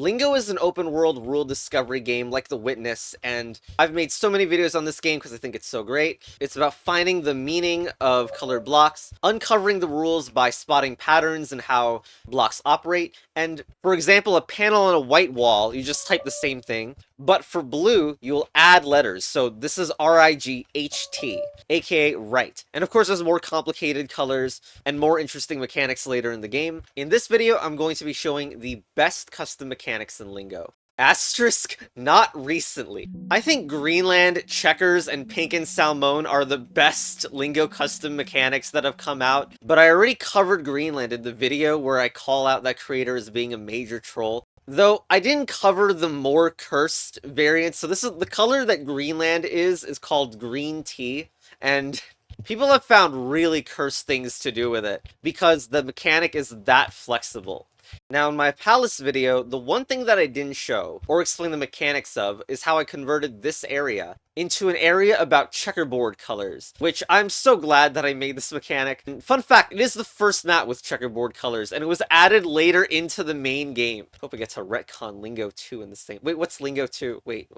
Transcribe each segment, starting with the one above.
Lingo is an open world rule discovery game like The Witness, and I've made so many videos on this game because I think it's so great. It's about finding the meaning of colored blocks, uncovering the rules by spotting patterns and how blocks operate, and for example, a panel on a white wall, you just type the same thing, but for blue, you'll add letters. So this is RIGHT, aka right. And of course, there's more complicated colors and more interesting mechanics later in the game. In this video, I'm going to be showing the best custom mechanics in Lingo. Asterisk, not recently. I think Greenland, Checkers, and Pink and Salmone are the best Lingo custom mechanics that have come out, but I already covered Greenland in the video where I call out that creator as being a major troll. Though I didn't cover the more cursed variant, so this is the color that Greenland is called green tea, and people have found really cursed things to do with it because the mechanic is that flexible. Now, in my Palace video, the one thing that I didn't show, or explain the mechanics of, is how I converted this area into an area about checkerboard colors, which I'm so glad that I made this mechanic. And fun fact, it is the first map with checkerboard colors, and it was added later into the main game. Hope I get to retcon Lingo 2 in this thing. Wait, what's Lingo 2? Wait.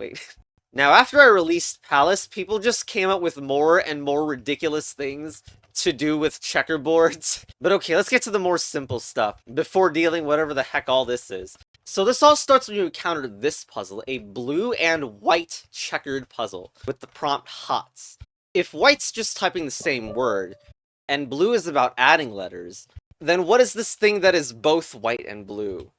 Now, after I released Palace, people just came up with more and more ridiculous things to do with checkerboards. But okay, let's get to the more simple stuff before dealing whatever the heck all this is. So this all starts when you encounter this puzzle, a blue and white checkered puzzle with the prompt HOTS. If white's just typing the same word, and blue is about adding letters, then what is this thing that is both white and blue?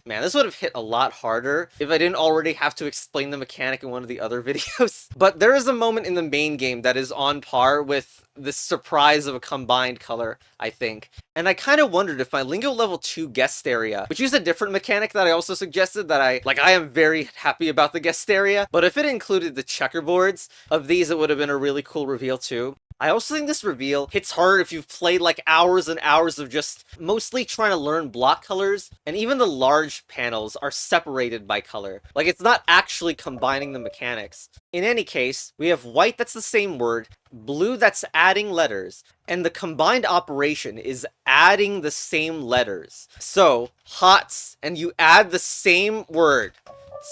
Man, this would have hit a lot harder if I didn't already have to explain the mechanic in one of the other videos. But there is a moment in the main game that is on par with this surprise of a combined color, I think. And I kind of wondered if my Lingo level 2 guest area, which used a different mechanic that I also suggested that I am very happy about the guest area, but if it included the checkerboards of these, it would have been a really cool reveal too. I also think this reveal hits hard if you've played like hours and hours of just mostly trying to learn block colors, and even the large panels are separated by color. Like, it's not actually combining the mechanics. In any case, we have white that's the same word, blue that's adding letters, and the combined operation is adding the same letters. So, HOTS, and you add the same word.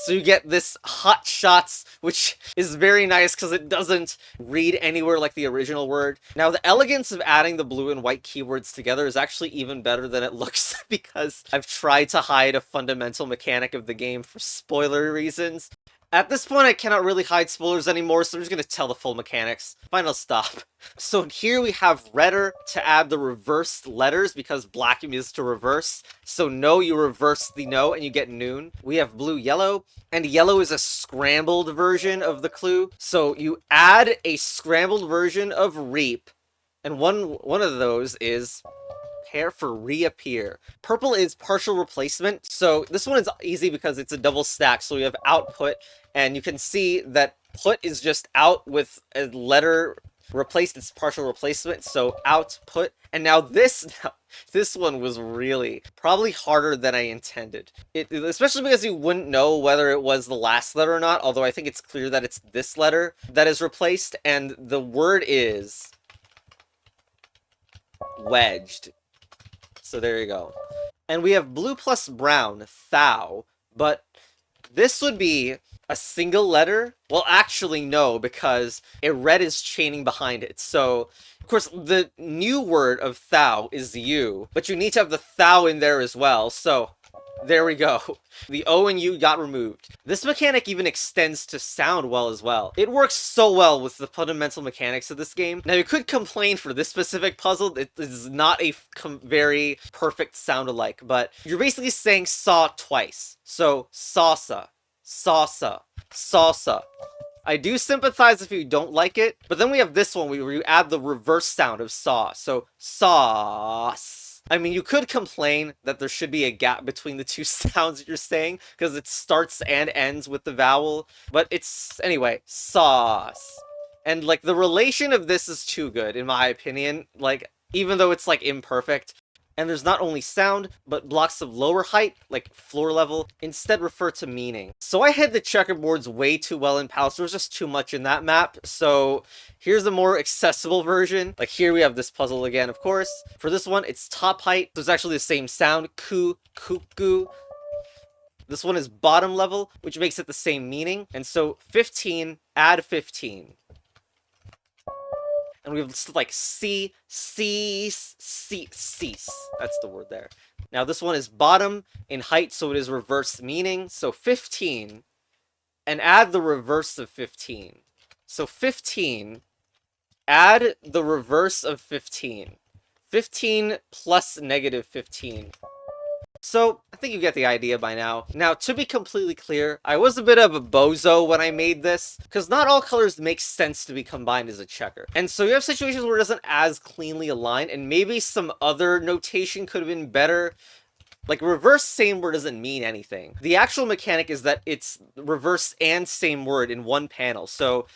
So you get this hot shots, which is very nice because it doesn't read anywhere like the original word. Now, the elegance of adding the blue and white keywords together is actually even better than it looks because I've tried to hide a fundamental mechanic of the game for spoiler reasons. At this point, I cannot really hide spoilers anymore, so I'm just going to tell the full mechanics. Fine, I'll stop. So here we have redder to add the reversed letters, because black is to reverse. So no, you reverse the no, and you get noon. We have blue, yellow, and yellow is a scrambled version of the clue. So you add a scrambled version of reap, and one of those is pair for reappear. Purple is partial replacement, so this one is easy because it's a double stack, so we have output, and you can see that put is just out with a letter replaced its partial replacement, so output. And now this one was really probably harder than I intended. Especially because you wouldn't know whether it was the last letter or not, although I think it's clear that it's this letter that is replaced, and the word is wedged. So there you go. And we have blue plus brown, thou, but this would be a single letter? Well, actually no, because a red is chaining behind it. So, of course, the new word of thou is you, but you need to have the thou in there as well, so there we go. The O and U got removed. This mechanic even extends to sound well as well. It works so well with the fundamental mechanics of this game. Now, you could complain for this specific puzzle, it is not a very perfect sound alike, but you're basically saying saw twice. So, salsa, salsa, salsa. I do sympathize if you don't like it, but then we have this one where you add the reverse sound of saw. So, sauce. I mean, you could complain that there should be a gap between the two sounds that you're saying, because it starts and ends with the vowel, but it's, anyway, sauce. And, like, the relation of this is too good, in my opinion, like, even though it's, like, imperfect. And there's not only sound, but blocks of lower height, like floor level, instead refer to meaning. So I hid the checkerboards way too well in Palace. There was just too much in that map. So here's a more accessible version. Like here we have this puzzle again, of course. For this one, it's top height. There's actually the same sound, coo, cuckoo. This one is bottom level, which makes it the same meaning. And so 15, add 15. And we have like cease. That's the word there. Now this one is bottom in height, so it is reverse meaning. So 15, and add the reverse of 15. So 15, add the reverse of 15. 15 plus negative 15. So, I think you get the idea by now. Now, to be completely clear, I was a bit of a bozo when I made this, because not all colors make sense to be combined as a checker. And so you have situations where it doesn't as cleanly align, and maybe some other notation could have been better. Like, reverse same word doesn't mean anything. The actual mechanic is that it's reverse and same word in one panel. So,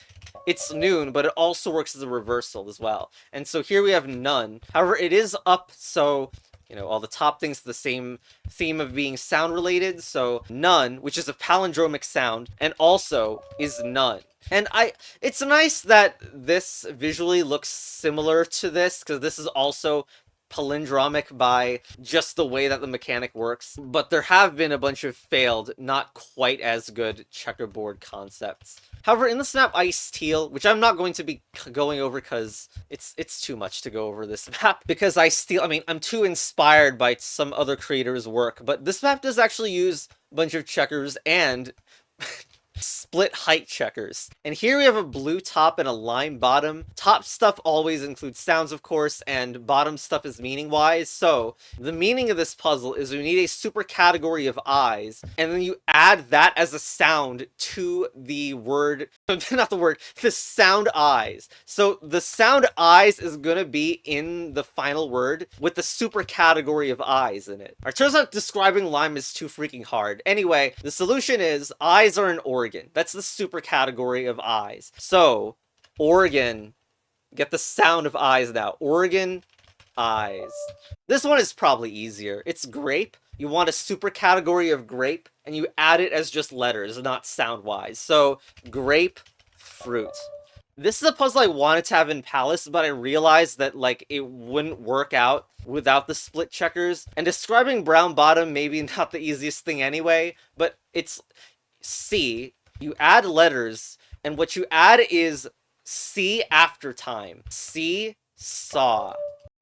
it's noon, but it also works as a reversal as well. And so here we have none. However, it is up, so you know, all the top things the same theme of being sound related. So none, which is a palindromic sound, and also is none. And it's nice that this visually looks similar to this, because this is also palindromic by just the way that the mechanic works. But there have been a bunch of failed, not quite as good checkerboard concepts. However, in this map, Ice Teal, which I'm not going to be going over because it's too much to go over this map, because Ice Teal, I mean, I'm too inspired by some other creators' work, but this map does actually use a bunch of checkers and split height checkers. And here we have a blue top and a lime bottom. Top stuff always includes sounds, of course, and bottom stuff is meaning-wise. So the meaning of this puzzle is we need a super category of eyes, and then you add that as a sound to the word, not the word, the sound eyes. So the sound eyes is gonna be in the final word with the super category of eyes in it. It turns out describing lime is too freaking hard. Anyway, the solution is eyes are an organ. That's the super category of eyes. So, organ, get the sound of eyes now. Organ, eyes. This one is probably easier. It's grape. You want a super category of grape, and you add it as just letters, not sound-wise. So, grape, fruit. This is a puzzle I wanted to have in Palace, but I realized that, like, it wouldn't work out without the split checkers. And describing brown bottom, maybe not the easiest thing anyway, but it's C, you add letters, and what you add is C after time. See, saw.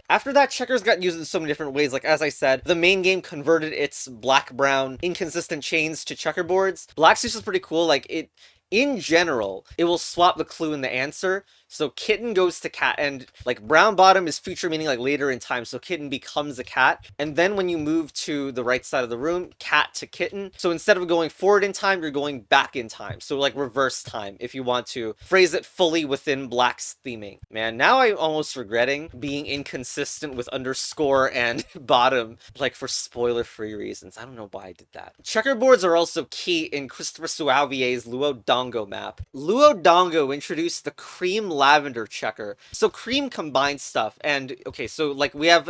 After that, checkers got used in so many different ways. Like, as I said, the main game converted its black-brown inconsistent chains to checkerboards. Black's use is pretty cool. Like, in general, it will swap the clue in the answer. So kitten goes to cat, and like brown bottom is future meaning like later in time, so kitten becomes a cat. And then when you move to the right side of the room, cat to kitten. So instead of going forward in time, you're going back in time. So like reverse time, if you want to phrase it fully within Black's theming. Man, now I'm almost regretting being inconsistent with underscore and bottom, like for spoiler-free reasons. I don't know why I did that. Checkerboards are also key in Christopher Suavier's Luodongo map. Luodongo introduced the cream lavender checker. So cream combines stuff, and okay, so like we have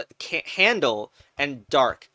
handle and dark.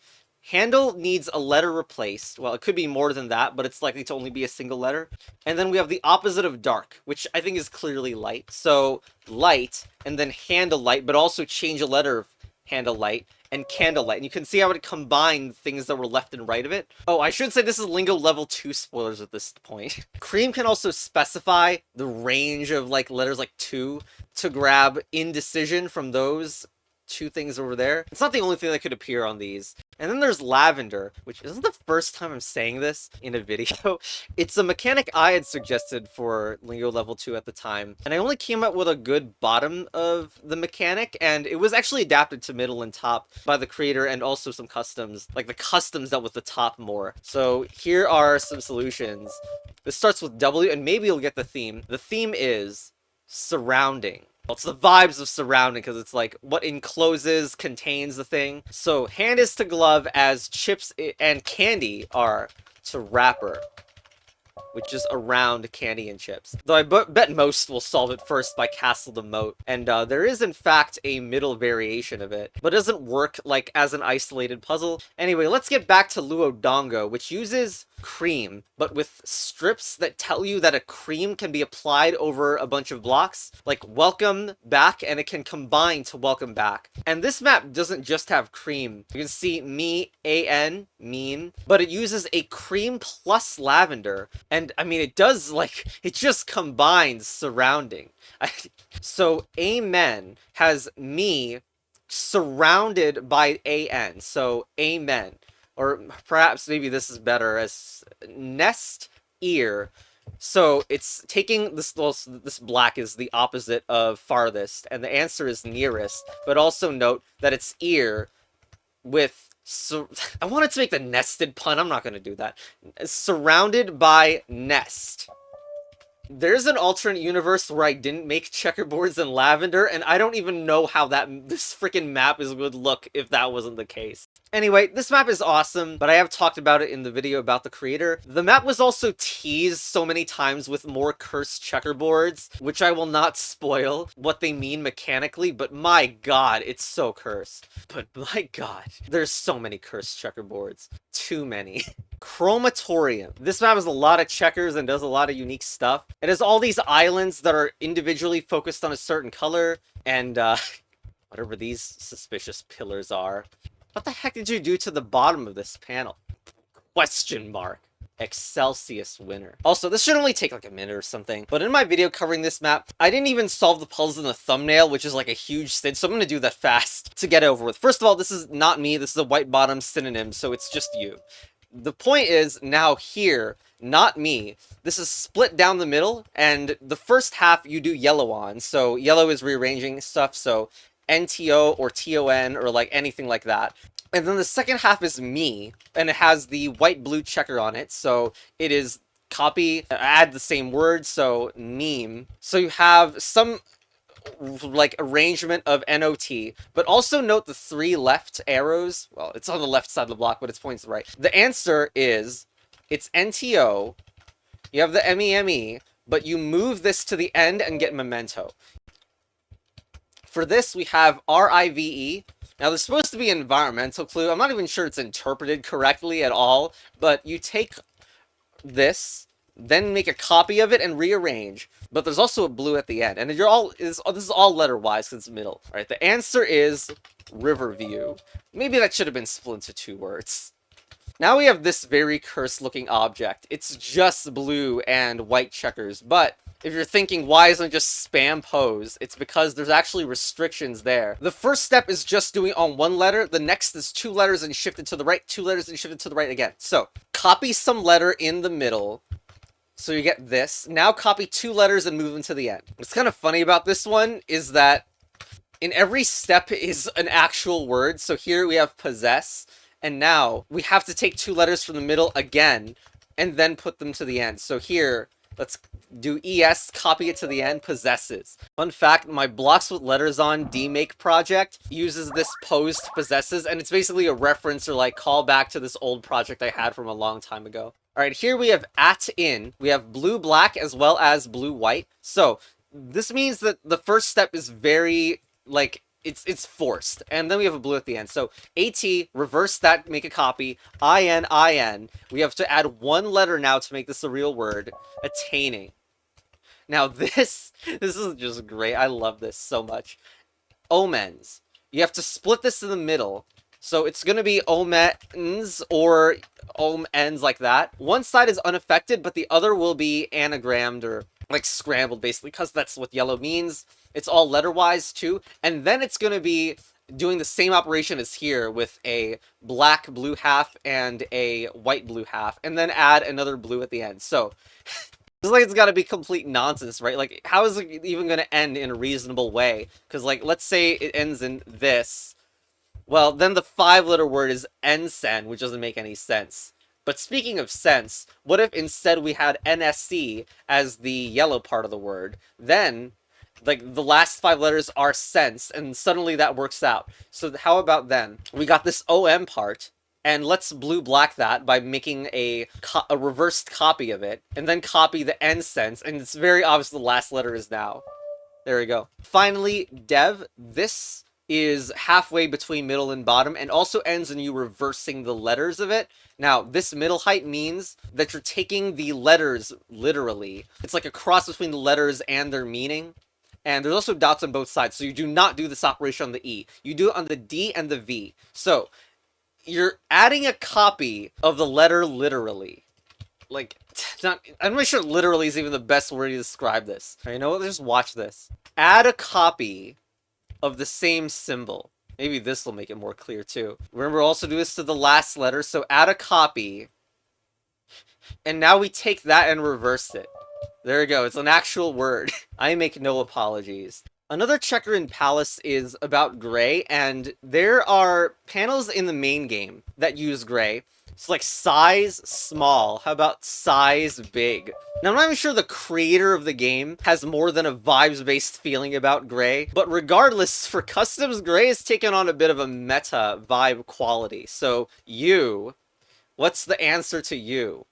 Handle needs a letter replaced. Well, it could be more than that, but it's likely to only be a single letter. And then we have the opposite of dark, which I think is clearly light. So light, and then handle light, but also change a letter of handle light, and candlelight. And you can see how it combined things that were left and right of it. Oh, I should say this is Lingo level 2 spoilers at this point. Cream can also specify the range of like letters like 2 to grab indecision from those two things over there. It's not the only thing that could appear on these. And then there's lavender, which isn't the first time I'm saying this in a video. It's a mechanic I had suggested for Lingo level 2 at the time, and I only came up with a good bottom of the mechanic, and it was actually adapted to middle and top by the creator and also some customs. Like the customs dealt with the top more. So here are some solutions. This starts with W, and maybe you'll get the theme. The theme is surrounding. Well, it's the vibes of surrounding, because it's like what encloses, contains the thing. So hand is to glove as chips and candy are to wrapper. which is around candy and chips. Though I bet most will solve it first by Castle the Moat. And there is in fact a middle variation of it, but it doesn't work like as an isolated puzzle. Anyway, let's get back to Luodongo, which uses cream, but with strips that tell you that a cream can be applied over a bunch of blocks, like welcome back, and it can combine to welcome back. And this map doesn't just have cream. You can see me, A-N, mean, but it uses a cream plus lavender. And I mean, it does, like, it just combines surrounding. So amen has me surrounded by an, so amen. Or perhaps maybe this is better as nest ear. So it's taking this, well, this black is the opposite of farthest, and the answer is nearest. But also note that it's ear with, I wanted to make the nested pun, I'm not going to do that. Surrounded by nest. There's an alternate universe where I didn't make checkerboards in lavender, and I don't even know how this freaking map would look if that wasn't the case. Anyway, this map is awesome, but I have talked about it in the video about the creator. The map was also teased so many times with more cursed checkerboards, which I will not spoil what they mean mechanically, but my god, it's so cursed. But my god, there's so many cursed checkerboards. Too many. Chromatorium. This map has a lot of checkers and does a lot of unique stuff. It has all these islands that are individually focused on a certain color, and whatever these suspicious pillars are. What the heck did you do to the bottom of this panel? Question mark. Excelsius winner. Also, this should only take like a minute or something, but in my video covering this map, I didn't even solve the puzzle in the thumbnail, which is like a huge stint, so I'm gonna do that fast to get over with. First of all, this is not me, this is a white bottom synonym, so it's just you. The point is, now here, not me, this is split down the middle, and the first half you do yellow on, so yellow is rearranging stuff, so NTO or TON or like anything like that. And then the second half is me, and it has the white-blue checker on it, so it is copy, add the same word, so meme. So you have some like arrangement of NOT, but also note the 3 left arrows. Well, it's on the left side of the block, but it's points to the right. The answer is, it's NTO, you have the MEME, but you move this to the end and get memento. For this, we have RIVE. Now, there's supposed to be an environmental clue. I'm not even sure it's interpreted correctly at all, but you take this, then make a copy of it and rearrange. But there's also a blue at the end, and this is all letter-wise because it's middle. All right, the answer is Riverview. Maybe that should have been split into 2 words. Now we have this very cursed-looking object. It's just blue and white checkers, but if you're thinking, why isn't it just spam pose? It's because there's actually restrictions there. The first step is just doing on 1 letter. The next is 2 letters and shift it to the right, 2 letters and shift it to the right again. So, copy some letter in the middle. So you get this. Now copy 2 letters and move them to the end. What's kind of funny about this one is that in every step is an actual word. So here we have possess. And now we have to take 2 letters from the middle again and then put them to the end. So here, let's do ES, copy it to the end, possesses. Fun fact, my blocks with letters on demake project uses this pose to possesses, and it's basically a reference or like callback to this old project I had from a long time ago. Alright, here we have @in. We have blue-black as well as blue-white. So, this means that the first step is very, like, it's forced. And then we have a blue at the end. So, AT, reverse that, make a copy. IN. We have to add 1 letter now to make this a real word. Attaining. Now, this is just great. I love this so much. Omens. You have to split this in the middle. So it's going to be omens or omens like that. One side is unaffected, but the other will be anagrammed or like scrambled basically because that's what yellow means. It's all letter-wise too. And then it's going to be doing the same operation as here with a black-blue half and a white-blue half. And then add another blue at the end. So it's like it's got to be complete nonsense, right? Like, how is it even going to end in a reasonable way? Because, like, let's say it ends in this. Well, then the 5-letter word is ensen, which doesn't make any sense. But speaking of sense, what if instead we had NSC as the yellow part of the word? Then, like, the last 5 letters are sense, and suddenly that works out. So how about then? We got this OM part, And let's blue-black that by making a reversed copy of it, and then copy the end sense, and it's very obvious the last letter is now. There we go. Finally, dev, this is halfway between middle and bottom, and also ends in you reversing the letters of it. Now, this middle height means that you're taking the letters literally. It's like a cross between the letters and their meaning. And there's also dots on both sides, so you do not do this operation on the E. You do it on the D and the V. So, you're adding a copy of the letter literally. Like, I'm not sure literally is even the best word to describe this. You know what? Just watch this. Add a copy of the same symbol. Maybe this will make it more clear too. Remember, also do this to the last letter, so add a copy. And now we take that and reverse it. There we go, it's an actual word. I make no apologies. Another checker in Palace is about gray, and there are panels in the main game that use gray. It's like size small. How about size big? Now, I'm not even sure the creator of the game has more than a vibes-based feeling about gray, but regardless, for customs, gray has taken on a bit of a meta vibe quality. So, you, what's the answer to you?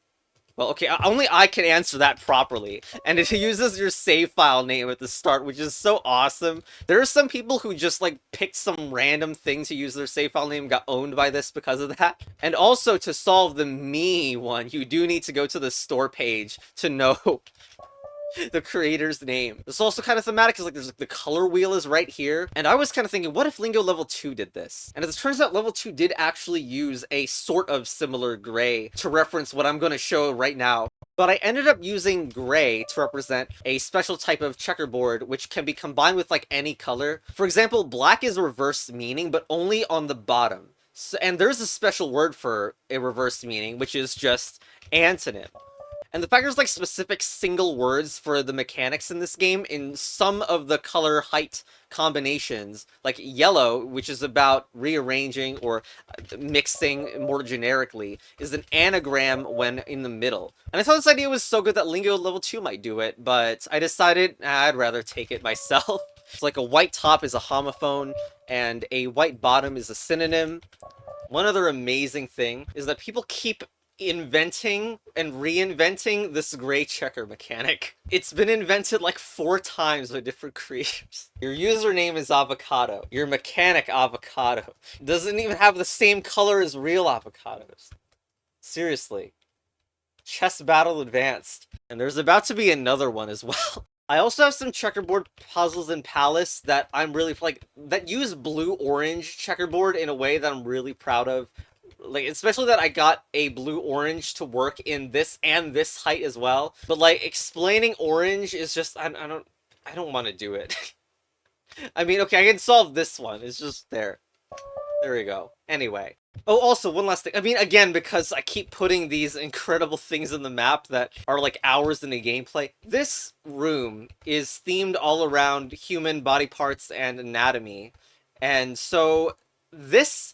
Well, okay, only I can answer that properly. And it uses your save file name at the start, which is so awesome. There are some people who just, like, picked some random thing to use their save file name and got owned by this because of that. And also, to solve the me one, you do need to go to the store page to know the creator's name. This is also kind of thematic, because like there's like the color wheel is right here, and I was kind of thinking, what if Lingo level 2 did this? And as it turns out, level 2 did actually use a sort of similar gray to reference what I'm going to show right now. But I ended up using gray to represent a special type of checkerboard, which can be combined with like any color. For example, black is reverse meaning, but only on the bottom. So, and there's a special word for a reverse meaning, which is just antonym. And the fact there's like specific single words for the mechanics in this game in some of the color height combinations, like yellow, which is about rearranging or mixing more generically, is an anagram when in the middle. And I thought this idea was so good that Lingo level 2 might do it, but I decided I'd rather take it myself. It's like a white top is a homophone, and a white bottom is a synonym. One other amazing thing is that people keep inventing and reinventing this gray checker mechanic. It's been invented like 4 times by different creators. Your username is avocado. Your mechanic avocado. Doesn't even have the same color as real avocados. Seriously. Chess battle advanced. And there's about to be another one as well. I also have some checkerboard puzzles in Palace that I'm really like that use blue-orange checkerboard in a way that I'm really proud of. Like, especially that I got a blue-orange to work in this and this height as well. But, like, explaining orange is just, I don't want to do it. I mean, okay, I can solve this one. It's just there. There we go. Anyway. Oh, also, one last thing. I mean, again, because I keep putting these incredible things in the map that are, like, hours in the gameplay. This room is themed all around human body parts and anatomy. And so, this,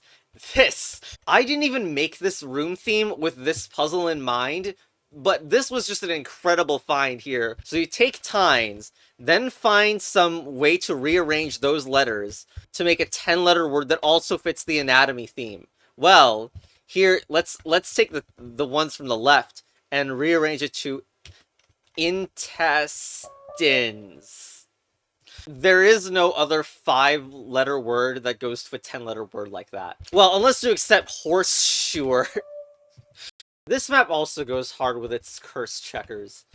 I didn't even make this room theme with this puzzle in mind, but this was just an incredible find here. So you take tines, then find some way to rearrange those letters to make a 10-letter word that also fits the anatomy theme. Well, here, let's take the ones from the left and rearrange it to intestines. There is no other 5-letter word that goes to a 10-letter word like that. Well, unless you accept horseshoe. This map also goes hard with its cursed checkers.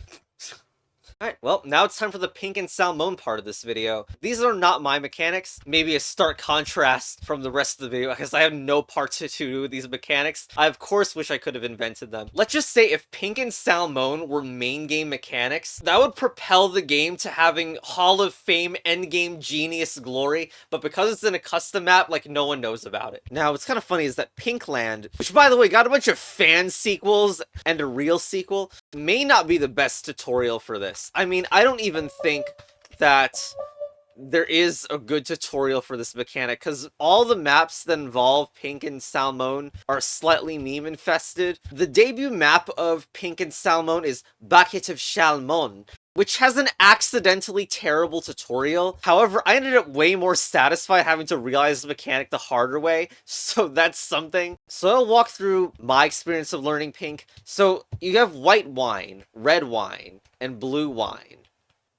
Alright, well, now it's time for the pink and Salmone part of this video. These are not my mechanics. Maybe a stark contrast from the rest of the video, because I have no part to do with these mechanics. I, of course, wish I could have invented them. Let's just say if pink and Salmone were main game mechanics, that would propel the game to having Hall of Fame endgame genius glory, but because it's in a custom map, like, no one knows about it. Now, what's kind of funny is that Pinkland, which, by the way, got a bunch of fan sequels and a real sequel, may not be the best tutorial for this. I mean, I don't even think that there is a good tutorial for this mechanic, because all the maps that involve Pink and Salmone are slightly meme-infested. The debut map of Pink and Salmone is Bucket of Salmone, which has an accidentally terrible tutorial. However, I ended up way more satisfied having to realize the mechanic the harder way, so that's something. So I'll walk through my experience of learning pink. So you have white wine, red wine, and blue wine.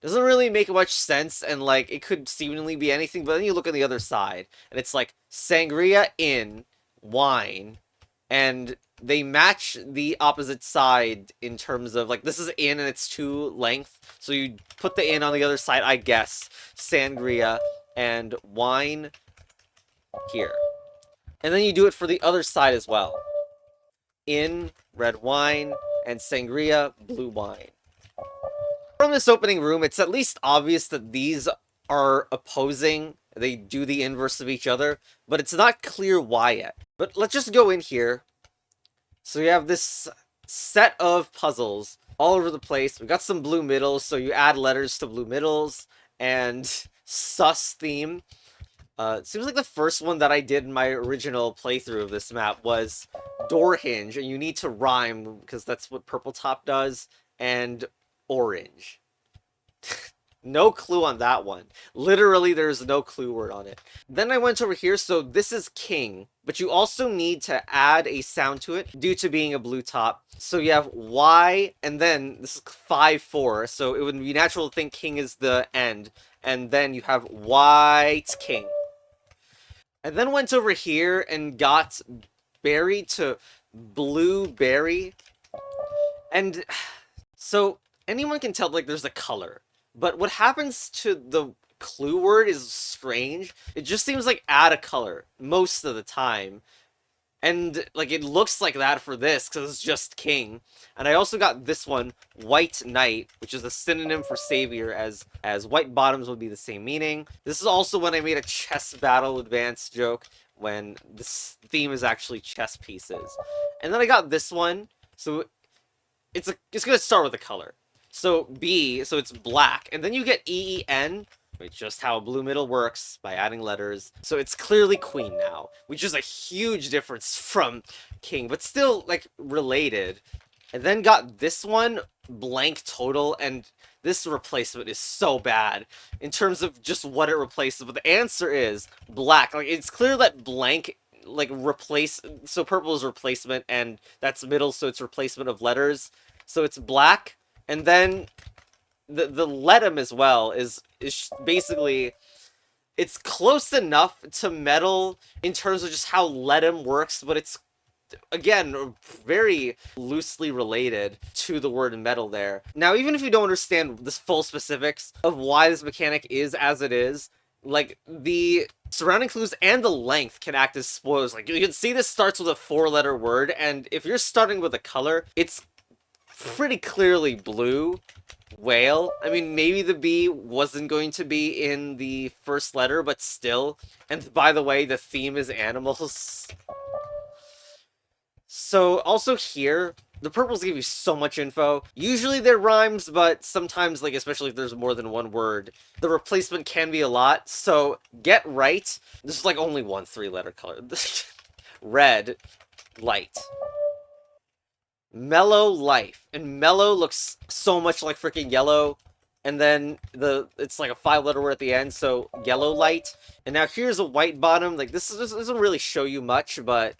Doesn't really make much sense, and like it could seemingly be anything, but then you look on the other side, and it's like sangria in wine, and they match the opposite side in terms of like this is in and it's two length, so you put the in on the other side, I guess. Sangria and wine here. And then you do it for the other side as well. In red wine and sangria blue wine. From this opening room, it's at least obvious that these are opposing. They do the inverse of each other, but it's not clear why yet. But let's just go in here. So you have this set of puzzles all over the place. We got some blue middles, so you add letters to blue middles, and sus theme. It seems like the first one that I did in my original playthrough of this map was door hinge, and you need to rhyme, because that's what purple top does, and orange. No clue on that one. Literally, there's no clue word on it. Then I went over here, so this is king, but you also need to add a sound to it due to being a blue top. So you have Y, and then this is 5-4, so it would be natural to think king is the end, and then you have white king. And then went over here and got berry to blueberry, and so anyone can tell, like, there's a color. But what happens to the clue word is strange. It just seems like add a color most of the time. And, like, it looks like that for this, because it's just king. And I also got this one, white knight, which is a synonym for savior, as white bottoms would be the same meaning. This is also when I made a chess battle advance joke, when this theme is actually chess pieces. And then I got this one, so it's gonna start with a color. So B, so it's black, and then you get EEN, which is just how blue middle works by adding letters. So it's clearly queen now, which is a huge difference from king, but still like related. And then got this one, blank total, and this replacement is so bad in terms of just what it replaces. But the answer is black. Like, it's clear that blank, like, so purple is replacement, and that's middle, so it's replacement of letters. So it's black, and then the letum as well is basically, it's close enough to metal in terms of just how letum works, but it's, again, very loosely related to the word metal there. Now, even if you don't understand the full specifics of why this mechanic is as it is, like, the surrounding clues and the length can act as spoilers. Like, you can see this starts with a 4-letter word, and if you're starting with a color, it's pretty clearly blue. Whale. I mean, maybe the B wasn't going to be in the first letter, but still. And by the way, the theme is animals. So, also here, the purples give you so much info. Usually they're rhymes, but sometimes, like, especially if there's more than one word, the replacement can be a lot. So, get right. There's, like, only one 3-letter color. Red. Light. Mellow life. And mellow looks so much like freaking yellow. And then it's like a 5-letter word at the end, so yellow light. And now here's a white bottom. Like, this doesn't really show you much, but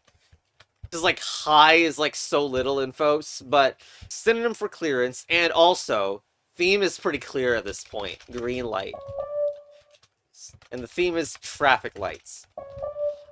this is like high is like so little info, but synonym for clearance, and also theme is pretty clear at this point. Green light. And the theme is traffic lights.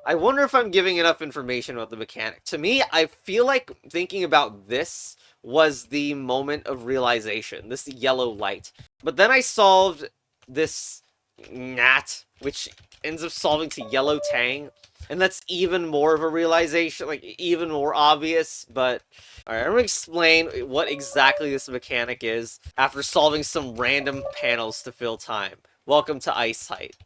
I wonder if I'm giving enough information about the mechanic. To me, I feel like thinking about this was the moment of realization, this yellow light. But then I solved this gnat, which ends up solving to yellow tang, and that's even more of a realization, like, even more obvious, but... Alright, I'm gonna explain what exactly this mechanic is after solving some random panels to fill time. Welcome to Ice Height.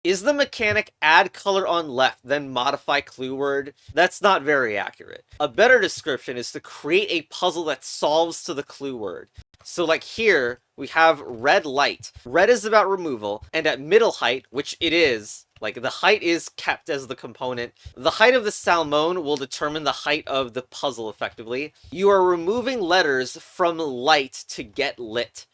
Is the mechanic add color on left, then modify clue word? That's not very accurate. A better description is to create a puzzle that solves to the clue word. So like here, we have red light. Red is about removal, and at middle height, which it is, like the height is kept as the component, the height of the Salmone will determine the height of the puzzle effectively. You are removing letters from light to get lit.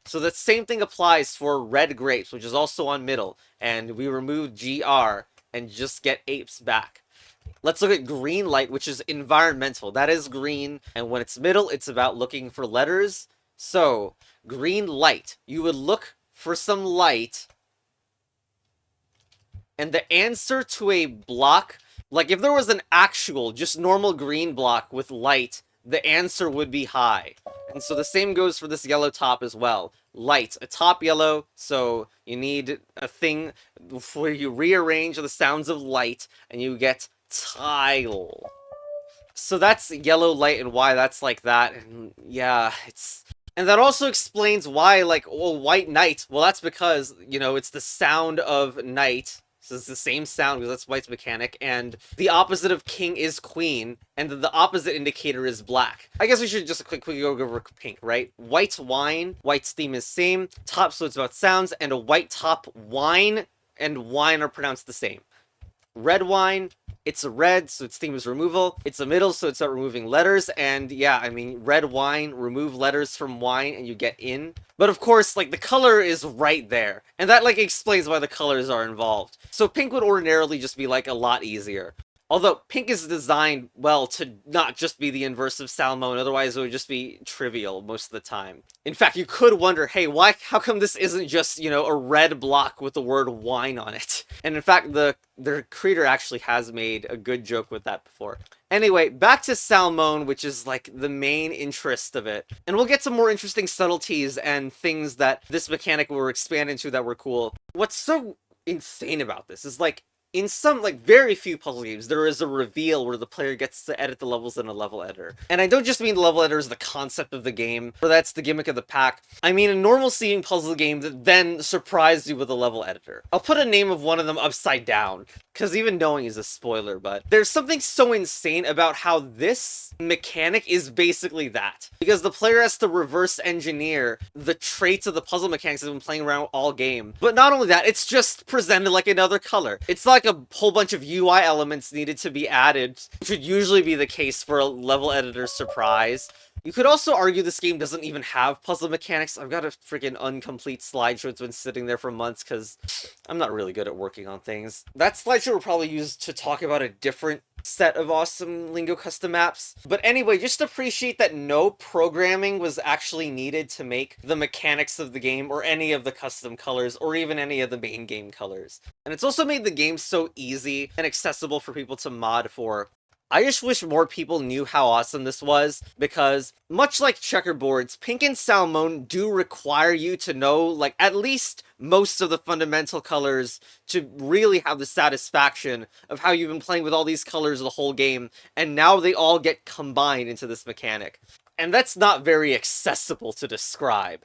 So the same thing applies for red grapes, which is also on middle, and we remove GR and just get apes back. Let's look at green light, which is environmental. That is green, and when it's middle, it's about looking for letters. So, green light. You would look for some light, and the answer to a block, like if there was an actual, just normal green block with light, the answer would be high. And so the same goes for this yellow top as well. Light, a top yellow, so you need a thing where you rearrange the sounds of light, and you get tile. So that's yellow light and why that's like that, and yeah, it's... And that also explains why, like, well, white knight, well, that's because, you know, it's the sound of knight, so it's the same sound because that's white's mechanic, and the opposite of king is queen, and the opposite indicator is black. I guess we should just quickly go over pink, right? White's wine, white's theme is same, top, so it's about sounds, and a white top, wine, and wine are pronounced the same. Red wine, it's a red, so its theme is removal. It's a middle, so it's about removing letters. And yeah, I mean, red wine, remove letters from wine, and you get in. But of course, like, the color is right there. And that, like, explains why the colors are involved. So pink would ordinarily just be, like, a lot easier. Although, pink is designed, well, to not just be the inverse of Salmone, otherwise it would just be trivial most of the time. In fact, you could wonder, hey, how come this isn't just, you know, a red block with the word wine on it? And in fact, their creator actually has made a good joke with that before. Anyway, back to Salmone, which is, like, the main interest of it. And we'll get some more interesting subtleties and things that this mechanic will expand into that were cool. What's so insane about this is, like, in some, like, very few puzzle games, there is a reveal where the player gets to edit the levels in a level editor. And I don't just mean the level editor is the concept of the game, or that's the gimmick of the pack. I mean a normal seeing puzzle game that then surprised you with a level editor. I'll put a name of one of them upside down, because even knowing is a spoiler, but there's something so insane about how this mechanic is basically that. Because the player has to reverse engineer the traits of the puzzle mechanics that have been playing around all game. But not only that, it's just presented like another color. It's like a whole bunch of UI elements needed to be added, which would usually be the case for a level editor surprise. You could also argue this game doesn't even have puzzle mechanics. I've got a freaking incomplete slideshow. It's been sitting there for months because I'm not really good at working on things. That slideshow we'll probably use to talk about a different set of awesome Lingo custom maps. But anyway, just appreciate that no programming was actually needed to make the mechanics of the game or any of the custom colors or even any of the main game colors. And it's also made the game so easy and accessible for people to mod for. I just wish more people knew how awesome this was, because much like Checkerboards, Pink and Salmone do require you to know, like, at least most of the fundamental colors to really have the satisfaction of how you've been playing with all these colors the whole game, and now they all get combined into this mechanic. And that's not very accessible to describe.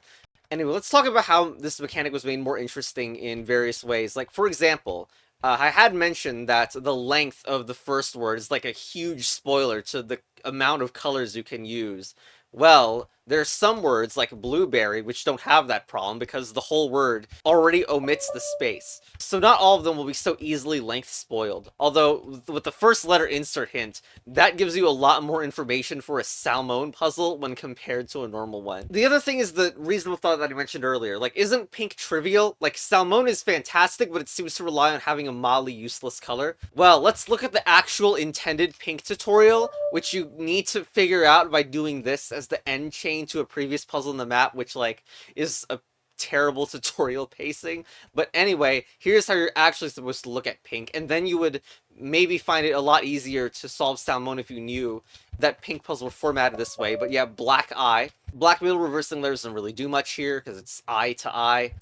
Anyway, let's talk about how this mechanic was made more interesting in various ways. Like, for example, I had mentioned that the length of the first word is like a huge spoiler to the amount of colors you can use. Well, there's some words like blueberry which don't have that problem because the whole word already omits the space. So not all of them will be so easily length spoiled. Although with the first letter insert hint, that gives you a lot more information for a Salmone puzzle when compared to a normal one. The other thing is the reasonable thought that I mentioned earlier. Like, isn't pink trivial? Like, Salmone is fantastic, but it seems to rely on having a mildly useless color. Well, let's look at the actual intended pink tutorial, which you need to figure out by doing this as the end chain to a previous puzzle in the map, which, like, is a terrible tutorial pacing. But anyway, here's how you're actually supposed to look at pink, and then you would maybe find it a lot easier to solve Salmone if you knew that pink puzzle were formatted this way. But yeah, black eye. Black middle reversing letters doesn't really do much here because it's eye to eye.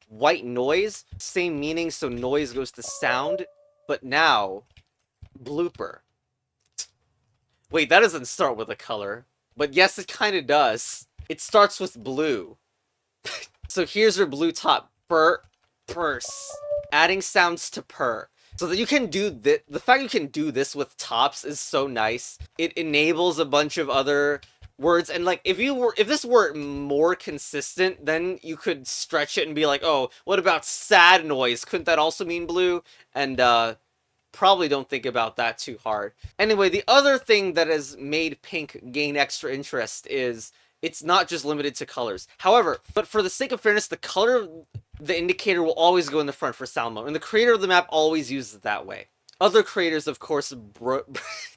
White noise, same meaning, so noise goes to sound. But now, blooper. Wait, that doesn't start with a color. But yes, it kind of does. It starts with blue. So here's your blue top. Purse. Adding sounds to purr. So that you can do this. The fact you can do this with tops is so nice. It enables a bunch of other words, and like if this were more consistent, then you could stretch it and be like, oh, what about sad noise? Couldn't that also mean blue? And probably don't think about that too hard. Anyway, the other thing that has made pink gain extra interest is it's not just limited to colors. However, but for the sake of fairness, the color of the indicator will always go in the front for Salmone, and the creator of the map always uses it that way. Other creators, of course,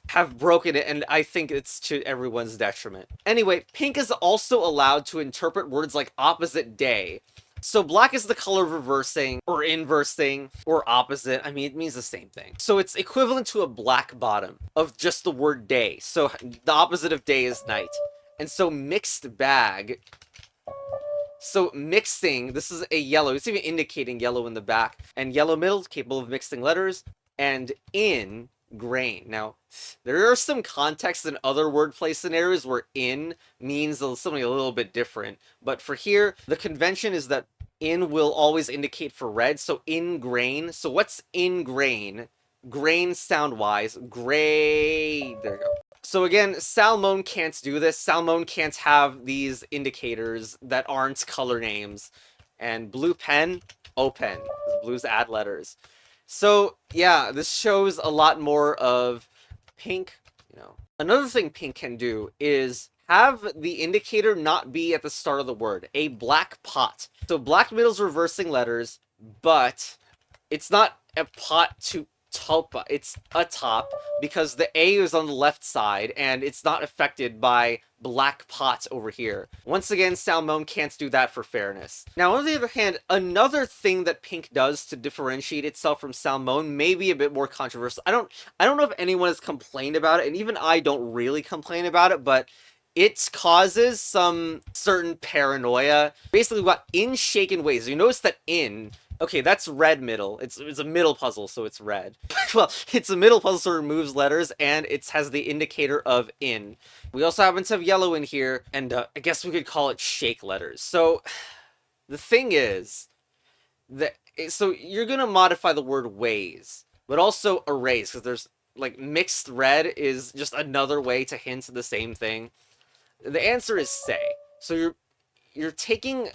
have broken it, and I think it's to everyone's detriment. Anyway, pink is also allowed to interpret words like opposite day. So black is the color of reversing, or inversing, or opposite. I mean, it means the same thing. So it's equivalent to a black bottom of just the word day. So the opposite of day is night. And so mixed bag. So mixing, this is a yellow. It's even indicating yellow in the back. And yellow middle, capable of mixing letters. And in grain. Now, there are some contexts in other wordplay scenarios where in means something a little bit different. But for here, the convention is that in will always indicate for red. So in grain. So what's in grain? Grain sound-wise. Gray. There you go. So again, Salmone can't do this. Salmone can't have these indicators that aren't color names. And blue pen, open. Blues add letters. So yeah, this shows a lot more of pink, Another thing pink can do is have the indicator not be at the start of the word. A black pot. So black middle's reversing letters, but it's not a pot to top, it's a top, because the A is on the left side, and it's not affected by black pot over here. Once again, Salmone can't do that for fairness. Now, on the other hand, another thing that pink does to differentiate itself from Salmone may be a bit more controversial. I don't know if anyone has complained about it, and even I don't really complain about it, but it causes some certain paranoia. Basically, what in shaken ways. You notice that in... Okay, that's red middle. It's a middle puzzle, so it's red. Well, it's a middle puzzle, so it removes letters, and it has the indicator of in. We also happen to have yellow in here, and I guess we could call it shake letters. So, the thing is, so you're gonna modify the word ways, but also erase, because there's, like, mixed red is just another way to hint the same thing. The answer is say. So you're taking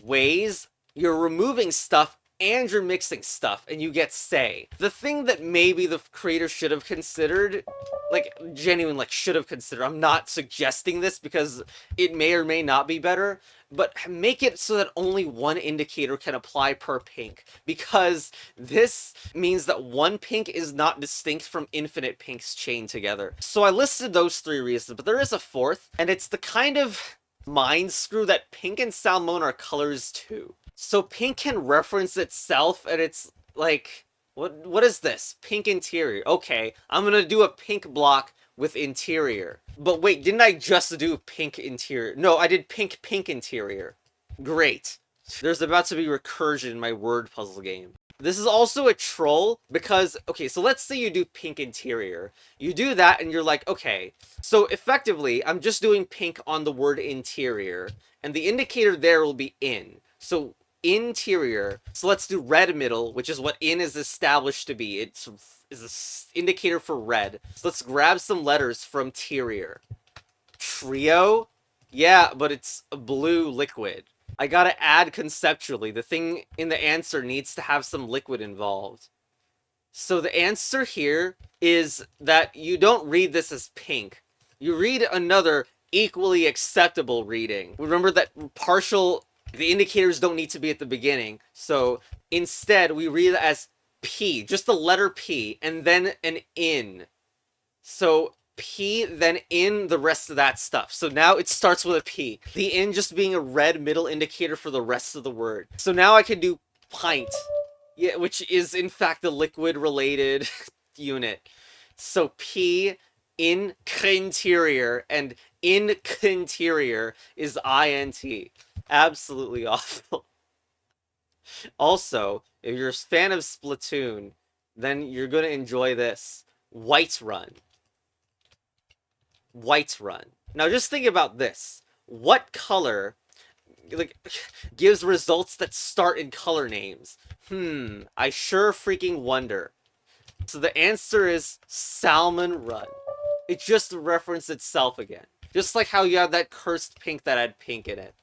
ways, you're removing stuff, and you're mixing stuff, and you get say. The thing that maybe the creator should have considered, like, genuine, like, should have considered, I'm not suggesting this because it may or may not be better, but make it so that only one indicator can apply per pink, because this means that one pink is not distinct from infinite pinks chained together. So I listed those three reasons, but there is a fourth, and it's the kind of mind screw that pink and Salmone are colors too. So pink can reference itself, and it's like, what is this? Pink interior. Okay, I'm gonna do a pink block with interior. But wait, didn't I just do pink interior? No, I did pink interior. Great. There's about to be recursion in my word puzzle game. This is also a troll because, okay, so let's say you do pink interior. You do that and you're like, okay, so effectively, I'm just doing pink on the word interior, and the indicator there will be in. So interior. So let's do red middle, which is what in is established to be. It's is an indicator for red. So let's grab some letters from interior. Trio? Yeah, but it's a blue liquid. I gotta add conceptually. The thing in the answer needs to have some liquid involved. So the answer here is that you don't read this as pink. You read another equally acceptable reading. Remember that the indicators don't need to be at the beginning. So instead, we read it as P, just the letter P, and then an in. So P, then in the rest of that stuff. So now it starts with a P. The in just being a red middle indicator for the rest of the word. So now I can do pint. Yeah, which is in fact the liquid related unit. So P in interior, and in interior is INT. Absolutely awful. Also, if you're a fan of Splatoon, then you're gonna enjoy this. Whiterun. Whiterun. Now just think about this. What color, like, gives results that start in color names? I sure freaking wonder. So the answer is Salmon Run. It just referenced itself again. Just like how you have that cursed pink that had pink in it.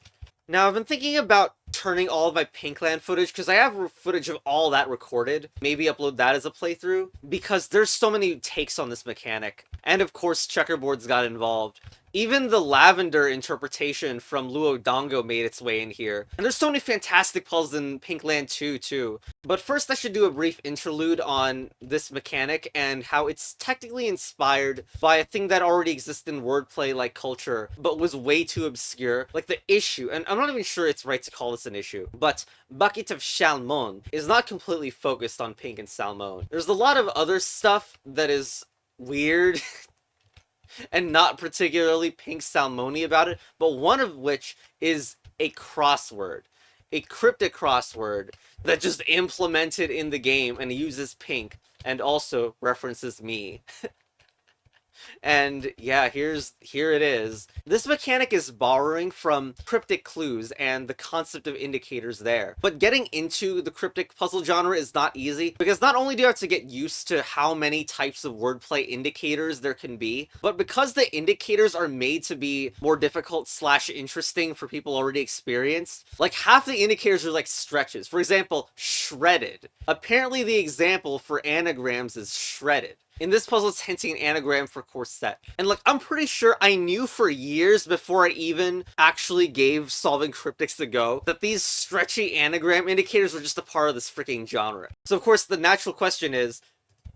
Now, I've been thinking about turning all of my Pinkland footage, because I have footage of all that recorded. Maybe upload that as a playthrough, because there's so many takes on this mechanic. And of course, Checkerboards got involved. Even the lavender interpretation from Luo Dongo made its way in here. And there's so many fantastic puzzles in Pinkland 2, too. But first, I should do a brief interlude on this mechanic and how it's technically inspired by a thing that already exists in wordplay-like culture, but was way too obscure. Like the issue, and I'm not even sure it's right to call this an issue, but Bucket of Salmone is not completely focused on pink and Salmone. There's a lot of other stuff that is weird and not particularly pink salmoni about it, but one of which is a crossword. A cryptic crossword that just implemented in the game and uses pink and also references me. And yeah, here it is. This mechanic is borrowing from cryptic clues and the concept of indicators there. But getting into the cryptic puzzle genre is not easy, because not only do you have to get used to how many types of wordplay indicators there can be, but because the indicators are made to be more difficult / interesting for people already experienced, like half the indicators are like stretches. For example, shredded. Apparently the example for anagrams is shredded. In this puzzle, it's hinting an anagram for corset. And like, I'm pretty sure I knew for years before I even actually gave solving cryptics a go that these stretchy anagram indicators were just a part of this freaking genre. So of course, the natural question is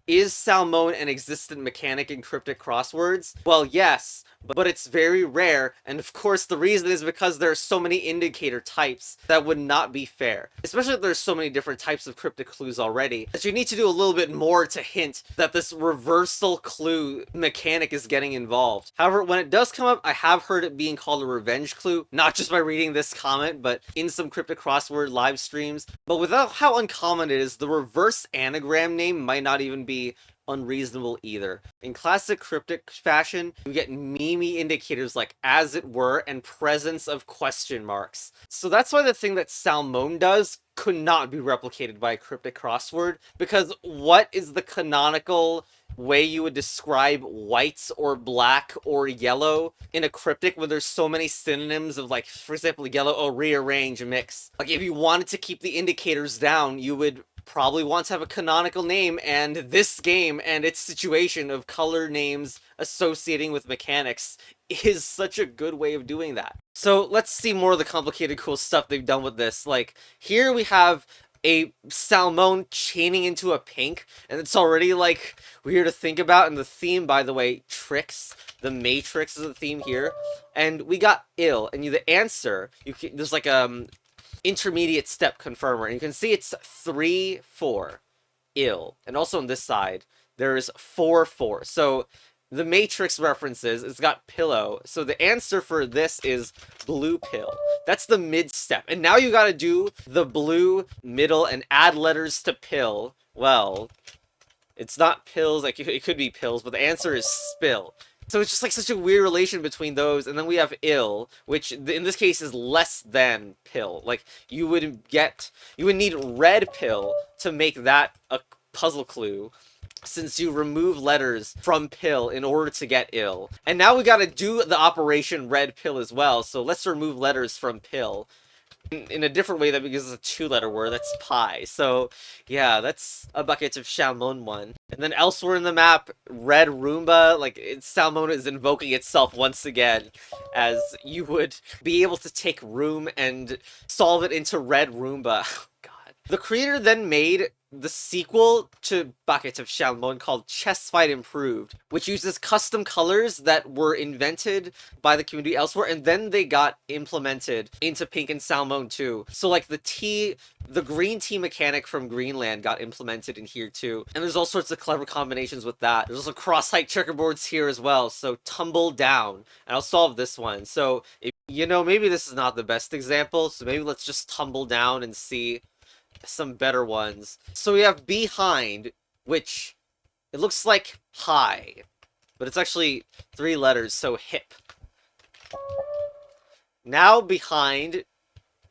Salmone an existent mechanic in cryptic crosswords? Well, yes, but it's very rare, and of course the reason is because there are so many indicator types that would not be fair. Especially if there's so many different types of cryptic clues already, that you need to do a little bit more to hint that this reversal clue mechanic is getting involved. However, when it does come up, I have heard it being called a revenge clue, not just by reading this comment, but in some cryptic crossword live streams. But without how uncommon it is, the reverse anagram name might not even be unreasonable either. In classic cryptic fashion, you get memey indicators like as it were and presence of question marks. So that's why the thing that Salmone does could not be replicated by a cryptic crossword, because what is the canonical way you would describe white or black or yellow in a cryptic when there's so many synonyms of, like, for example, yellow, oh, rearrange, mix. Like, if you wanted to keep the indicators down, you would probably want to have a canonical name, and this game and its situation of color names associating with mechanics is such a good way of doing that. So let's see more of the complicated cool stuff they've done with this. Like, here we have a Salmone chaining into a pink, and it's already, like, weird to think about. And the theme, by the way, tricks. The Matrix is the theme here. And we got ill, and the answer, there's like intermediate step confirmer, and you can see it's 3 4 ill, and also on this side there's 4 4. So the Matrix references, it's got pillow, so the answer for this is blue pill. That's the mid step, and now you gotta do the blue middle and add letters to pill. Well, it's not pills, like it could be pills, but the answer is spill. So it's just like such a weird relation between those, and then we have ill, which in this case is less than pill. Like, you would need red pill to make that a puzzle clue, since you remove letters from pill in order to get ill. And now we gotta do the operation red pill as well, so let's remove letters from pill. In a different way, that because it's a 2-letter word, that's pie. So yeah, that's a Bucket of Salmone one. And then elsewhere in the map, red Roomba, like Salmone is invoking itself once again, as you would be able to take room and solve it into red Roomba. God. The creator then made the sequel to Bucket of Salmone called Chess Fight Improved, which uses custom colors that were invented by the community elsewhere, and then they got implemented into Pink and Salmone too. So like the green tea mechanic from Greenland got implemented in here too, and there's all sorts of clever combinations with that. There's also cross-height checkerboards here as well, so tumble down, and I'll solve this one. So, you know, maybe this is not the best example, so maybe let's just tumble down and see some better ones. So we have behind, which it looks like high, but it's actually 3 letters, so hip. Now behind,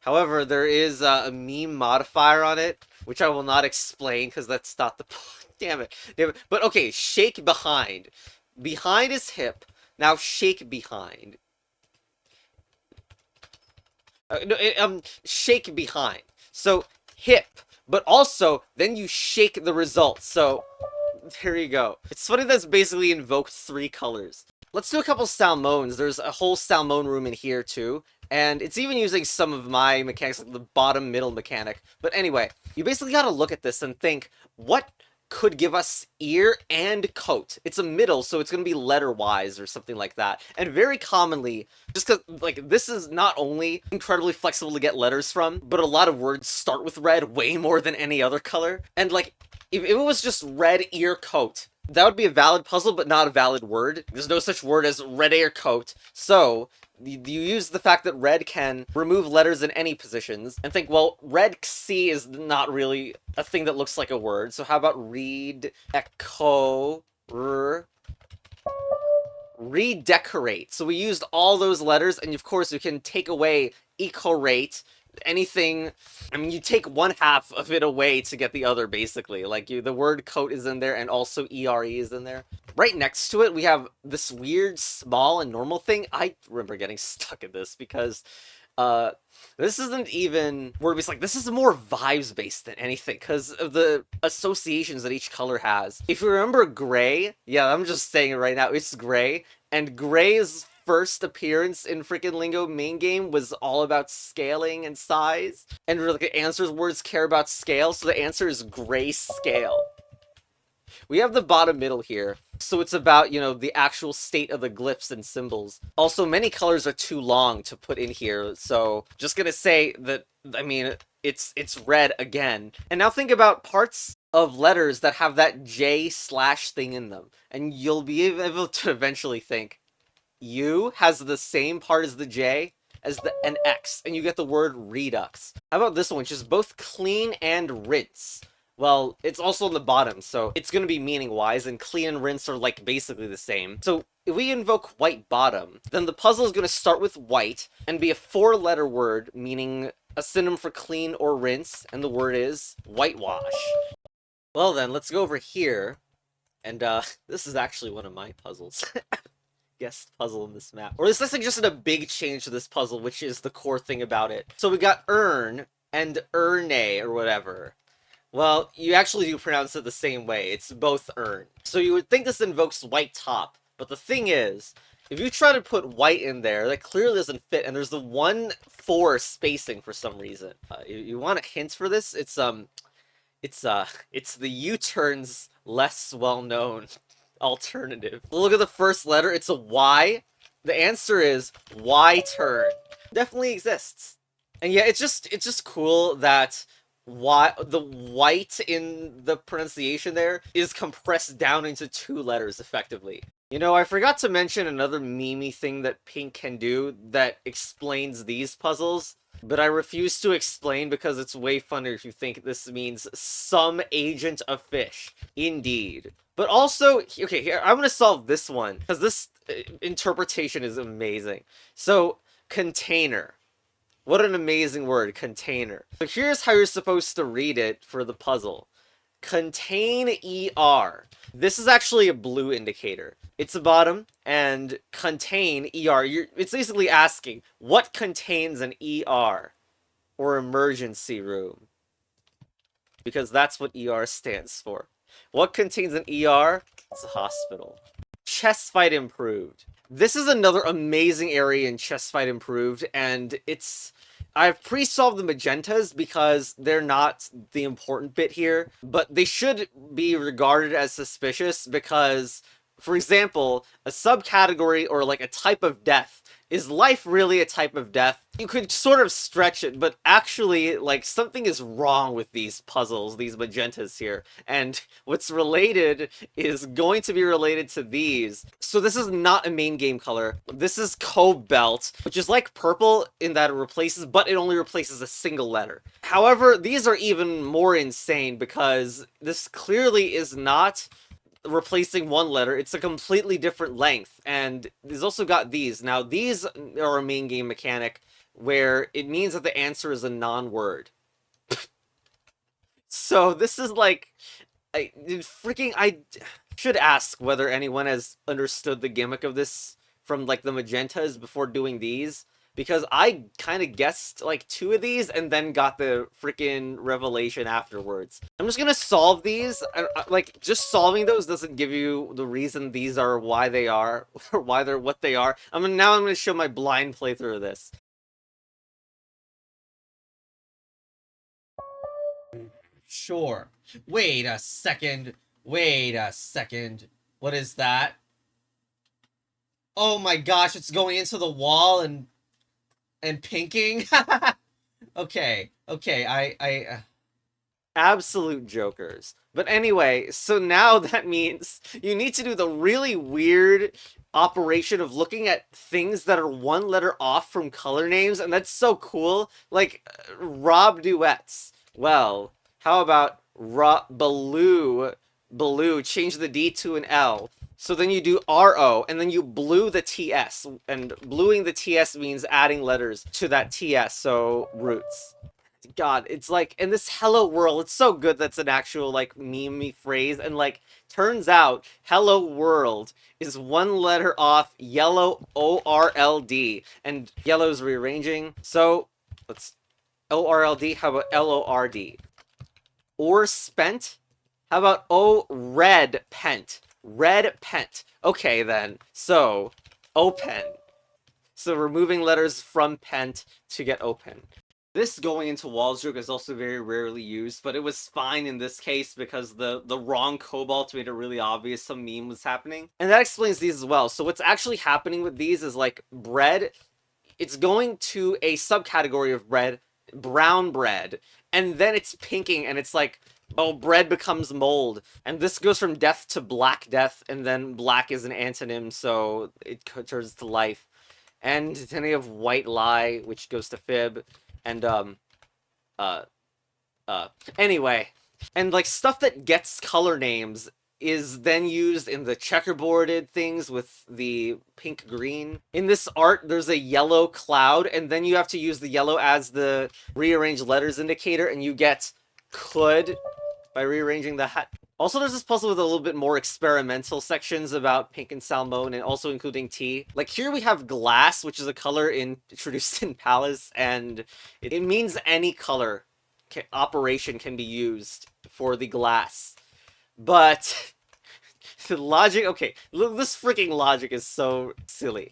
however, there is a meme modifier on it, which I will not explain because that's not the point. Damn it. But okay, shake behind. Behind is hip. Now shake behind. No, shake behind. So hip, but also then you shake the result. So there you go. It's funny that's basically invoked 3 colors. Let's do a couple Salmones. There's a whole Salmone room in here too. And it's even using some of my mechanics, like the bottom middle mechanic. But anyway, you basically gotta look at this and think, what could give us ear and coat? It's a middle, so it's gonna be letter-wise or something like that. And very commonly, just because, like, this is not only incredibly flexible to get letters from, but a lot of words start with red way more than any other color. And, like, if it was just red ear coat, that would be a valid puzzle, but not a valid word. There's no such word as red ear coat. So, you use the fact that red can remove letters in any positions, and think, well, red C is not really a thing that looks like a word, so how about read, echo, redecorate. So we used all those letters, and of course you can take away ecorate, anything. I mean, you take one half of it away to get the other, basically. Like, the word coat is in there, and also ere is in there. Right next to it, we have this weird small and normal thing. I remember getting stuck in this because this isn't even word-based. Like, this is more vibes-based than anything because of the associations that each color has. If you remember gray, yeah, I'm just saying it right now, it's gray, and gray's first appearance in freaking Lingo main game was all about scaling and size, and like the answers words care about scale, so the answer is gray scale. We have the bottom middle here, so it's about, you know, the actual state of the glyphs and symbols. Also, many colors are too long to put in here, so just gonna say that, I mean, it's red again. And now think about parts of letters that have that J slash thing in them, and you'll be able to eventually think, U has the same part as the J as an X, and you get the word redux. How about this one, which is both clean and rinse? Well, it's also on the bottom, so it's going to be meaning-wise, and clean and rinse are, like, basically the same. So if we invoke white bottom, then the puzzle is going to start with white and be a 4-letter word, meaning a synonym for clean or rinse, and the word is whitewash. Well then, let's go over here, and this is actually one of my puzzles. Guest puzzle in this map. Or this looks like just a big change to this puzzle, which is the core thing about it. So we got earn and earne, or whatever. Well, you actually do pronounce it the same way. It's both earn. So you would think this invokes white top, but the thing is, if you try to put white in there, that clearly doesn't fit, and there's the 1-4 spacing for some reason. You want a hint for this? It's the U-turn's less well-known alternative. Look at the first letter, it's a Y. The answer is Y-turn. Definitely exists. And yeah, it's just cool that the white in the pronunciation there is compressed down into 2 letters effectively. You know, I forgot to mention another meme-y thing that Pink can do that explains these puzzles, but I refuse to explain because it's way funnier if you think this means some agent of fish. Indeed. But also, okay, here, I'm gonna solve this one, because this interpretation is amazing. So, container. What an amazing word, container. So here's how you're supposed to read it for the puzzle. Contain ER. This is actually a blue indicator. It's a bottom, and contain ER. It's basically asking, what contains an ER? Or emergency room. Because that's what ER stands for. What contains an ER? It's a hospital. Chess Fight Improved. This is another amazing area in Chess Fight Improved, and I've pre-solved the magentas because they're not the important bit here, but they should be regarded as suspicious because, for example, a subcategory or like a type of death. Is life really a type of death? You could sort of stretch it, but actually, like, something is wrong with these puzzles, these magentas here. And what's related is going to be related to these. So this is not a main game color. This is cobalt, which is like purple in that it replaces, but it only replaces a single letter. However, these are even more insane because this clearly is not replacing one letter. It's a completely different length, and it's also got these. Now, these are a main game mechanic where it means that the answer is a non-word. So this is like, I should ask whether anyone has understood the gimmick of this from like the magentas before doing these, because I kind of guessed like 2 of these and then got the freaking revelation afterwards. I'm just gonna solve these. Like, just solving those doesn't give you the reason these are why they are, or why they're what they are. Now I'm gonna show my blind playthrough of this. Sure. Wait a second. Wait a second. What is that? Oh my gosh, it's going into the wall and pinking? Okay, okay, absolute jokers. But anyway, so now that means you need to do the really weird operation of looking at things that are 1 letter off from color names, and that's so cool. Like, Rob duets. Well, how about Baloo, change the D to an L. So then you do RO, and then you blue the TS, and bluing the TS means adding letters to that TS, so roots. God, it's like, in this hello world, it's so good that's an actual, like, meme phrase, and, like, turns out, hello world is 1 letter off yellow ORLD, and yellow's rearranging, so, let's, ORLD, how about LORD? Or spent? How about red pent? Red pent. Okay, then, so, open. So removing letters from pent to get open. This going into walls joke is also very rarely used, but it was fine in this case because the wrong cobalt made it really obvious some meme was happening. And that explains these as well. So what's actually happening with these is, like, bread, it's going to a subcategory of bread, brown bread, and then it's pinking, and it's like, oh, bread becomes mold. And this goes from death to black death, and then black is an antonym, so it turns to life. And then you have white lie, which goes to fib, and anyway, and like stuff that gets color names is then used in the checkerboarded things with the pink green. In this art, there's a yellow cloud, and then you have to use the yellow as the rearranged letters indicator, and you get could by rearranging the hat. Also, there's this puzzle with a little bit more experimental sections about pink and salmone, and also including tea. Like, here we have glass, which is a color introduced in Palace, and it means any color operation can be used for the glass. But the logic, okay, this freaking logic is so silly.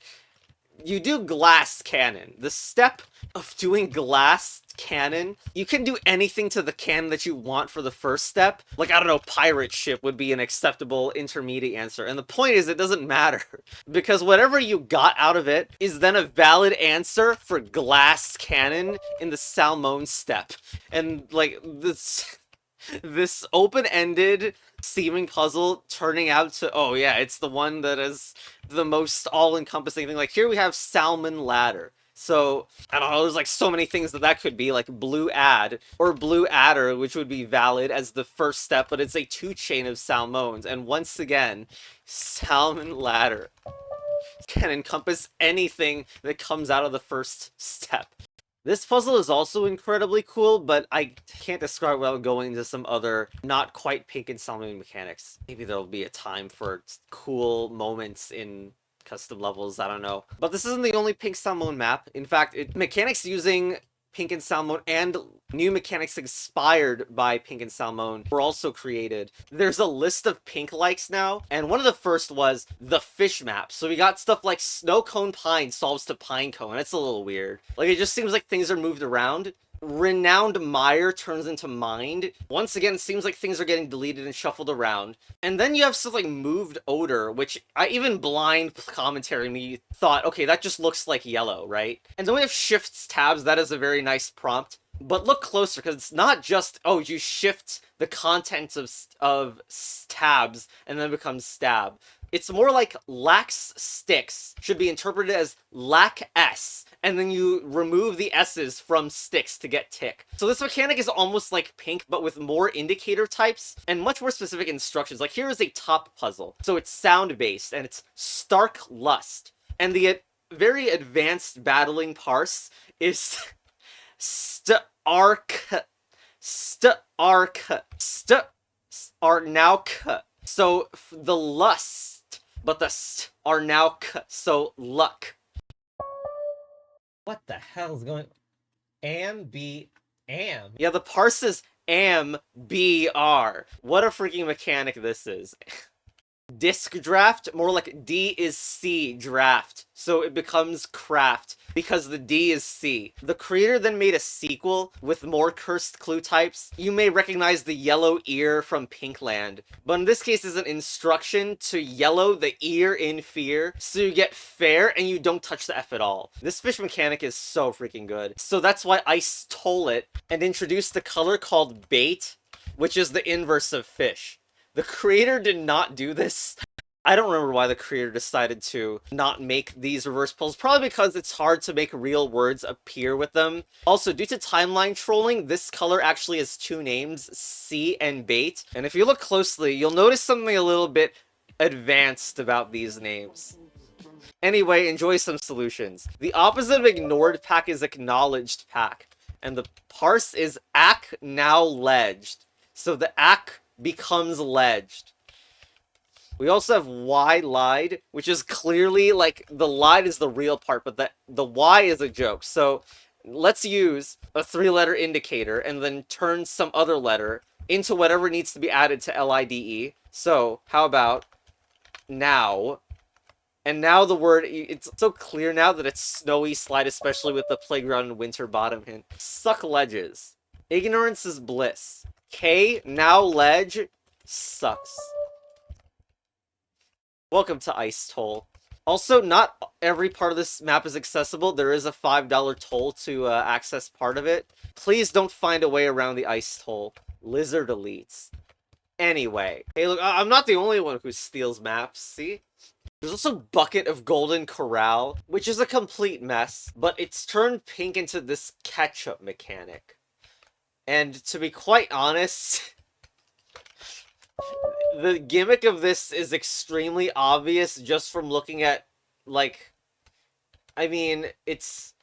You do glass cannon. The step of doing glass cannon, you can do anything to the cannon that you want for the first step. Like, I don't know, pirate ship would be an acceptable intermediate answer. And the point is, it doesn't matter. Because whatever you got out of it is then a valid answer for glass cannon in the Salmone step. And, like, this open-ended seeming puzzle turning out to, oh yeah, it's the one that is the most all-encompassing thing. Like, here we have salmon ladder. So, I don't know, there's like so many things that could be, like blue add, or blue adder, which would be valid as the first step, but it's a 2-chain of salmones. And once again, salmon ladder can encompass anything that comes out of the first step. This puzzle is also incredibly cool, but I can't describe without going into some other not quite pink and salmon mechanics. Maybe there'll be a time for cool moments in custom levels, I don't know. But this isn't the only pink salmon map. In fact, mechanics using pink and salmon and new mechanics inspired by pink and salmon were also created. There's a list of pink likes now, and one of the first was the fish map. So we got stuff like snow cone pine solves to pine cone. That's a little weird. Like, it just seems like things are moved around. Renowned mire turns into mind. Once again, it seems like things are getting deleted and shuffled around. And then you have stuff like moved odor, which even blind commentary me thought, okay, that just looks like yellow, right? And then we have shifts tabs. That is a very nice prompt. But look closer, because it's not just, oh, you shift the contents of tabs and then it becomes stab. It's more like lax sticks should be interpreted as lack s, and then you remove the s's from sticks to get tick. So this mechanic is almost like pink, but with more indicator types and much more specific instructions. Like, here is a top puzzle. So it's sound-based, and it's stark lust. And the very advanced battling parse is now. So the lust but the st are now k, so luck. What the hell's going? Am Yeah, the parse is am br. What a freaking mechanic this is. Disc draft, more like D is C draft, so it becomes craft because the D is C. The creator then made a sequel with more cursed clue types. You may recognize the yellow ear from Pinkland, but in this case is an instruction to yellow the ear in fear, so you get fair and you don't touch the F at all. This fish mechanic is so freaking good. So that's why I stole it and introduced the color called bait, which is the inverse of fish. The creator did not do this. I don't remember why the creator decided to not make these reverse puzzles. Probably because it's hard to make real words appear with them. Also, due to timeline trolling, this color actually has two names, C and Bait. And if you look closely, you'll notice something a little bit advanced about these names. Anyway, enjoy some solutions. The opposite of ignored pack is acknowledged pack. And the parse is ac now ledged. So the ac becomes ledged. We also have Y lied, which is clearly like the lied is the real part, but the Y is a joke. So let's use a 3-letter indicator and then turn some other letter into whatever needs to be added to LIDE. So how about now? And now the word, it's so clear now that it's snowy slide, especially with the playground and winter bottom hint. Suck ledges. Ignorance is bliss. K, now ledge, sucks. Welcome to Ice Toll. Also, not every part of this map is accessible. There is a $5 toll to access part of it. Please don't find a way around the Ice Toll. Lizard elites. Anyway. Hey, look, I'm not the only one who steals maps, see? There's also Bucket of Golden Corral, which is a complete mess, but it's turned pink into this ketchup mechanic. And to be quite honest, the gimmick of this is extremely obvious just from looking at, like, I mean, it's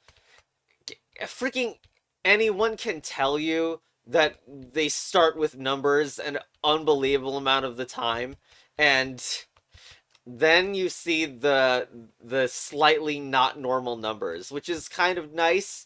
freaking anyone can tell you that they start with numbers an unbelievable amount of the time, and then you see the slightly not normal numbers, which is kind of nice,